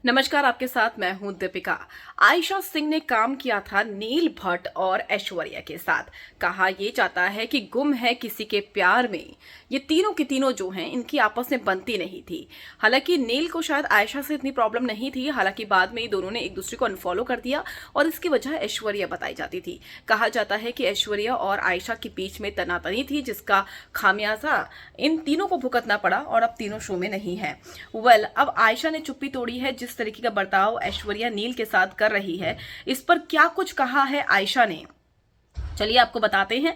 नमस्कार, आपके साथ मैं हूं दीपिका। आयशा सिंह ने काम किया था नील भट्ट और ऐश्वर्या के साथ। कहा ये जाता है कि गुम है किसी के प्यार में। ये तीनों की तीनों जो हैं इनकी आपस में बनती नहीं थी। हालांकि नील को शायद आयशा से इतनी प्रॉब्लम नहीं थी, हालांकि बाद में दोनों ने एक दूसरे को अनफॉलो कर दिया और इसकी वजह ऐश्वर्या बताई जाती थी। कहा जाता है कि ऐश्वर्या और आयशा के बीच में तनातनी थी, जिसका खामियाजा इन तीनों को भुगतना पड़ा और अब तीनों शो में नहीं है। अब आयशा ने चुप्पी तोड़ी है। जिस तरीके का बर्ताव ऐश्वर्या नील के साथ कर रही है, इस पर क्या कुछ कहा है आयशा ने, चलिए आपको बताते हैं।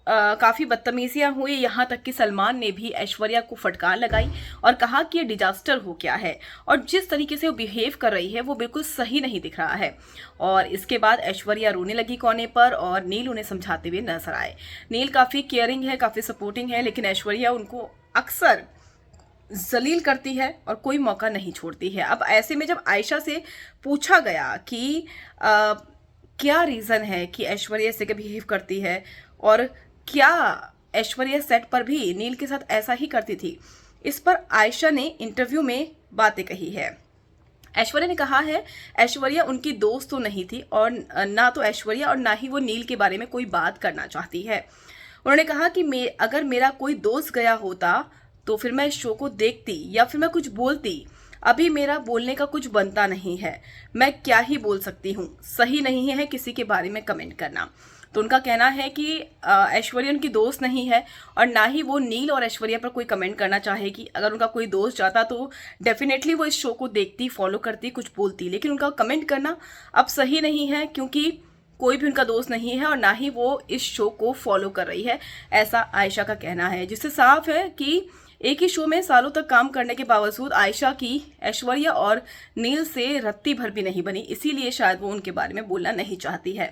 काफी बदतमीजियां हुई, यहां तक कि सलमान ने भी ऐश्वर्या को फटकार लगाई और कहा कि ये डिजास्टर हो गया है और जिस तरीके से वो बिहेव कर रही है वो बिल्कुल सही नहीं दिख रहा है। और इसके बाद ऐश्वर्या रोने लगी कोने पर और नील उन्हें समझाते हुए नजर आए। नील काफी केयरिंग है, काफी सपोर्टिंग है, लेकिन ऐश्वर्या उनको अक्सर जलील करती है और कोई मौका नहीं छोड़ती है। अब ऐसे में जब आयशा से पूछा गया कि क्या रीज़न है कि ऐश्वर्या ऐसे बिहेव करती है और क्या ऐश्वर्या सेट पर भी नील के साथ ऐसा ही करती थी, इस पर आयशा ने इंटरव्यू में बातें कही है। ऐश्वर्या ने कहा है ऐश्वर्या उनकी दोस्त तो नहीं थी और ना तो ऐश्वर्या और ना ही वो नील के बारे में कोई बात करना चाहती है। उन्होंने कहा कि अगर मेरा कोई दोस्त गया होता तो फिर मैं इस शो को देखती या फिर मैं कुछ बोलती। अभी मेरा बोलने का कुछ बनता नहीं है, मैं क्या ही बोल सकती हूँ। सही नहीं है किसी के बारे में कमेंट करना। तो उनका कहना है कि ऐश्वर्या उनकी दोस्त नहीं है और ना ही वो नील और ऐश्वर्या पर कोई कमेंट करना चाहेगी। अगर उनका कोई दोस्त जाता तो डेफिनेटली वो इस शो को देखती, फॉलो करती, कुछ बोलती, लेकिन उनका कमेंट करना अब सही नहीं है क्योंकि कोई भी उनका दोस्त नहीं है और ना ही वो इस शो को फॉलो कर रही है, ऐसा आयशा का कहना है। जिससे साफ है कि एक ही शो में सालों तक काम करने के बावजूद आयशा की ऐश्वर्या और नील से रत्ती भर भी नहीं बनी, इसीलिए शायद वो उनके बारे में बोलना नहीं चाहती है।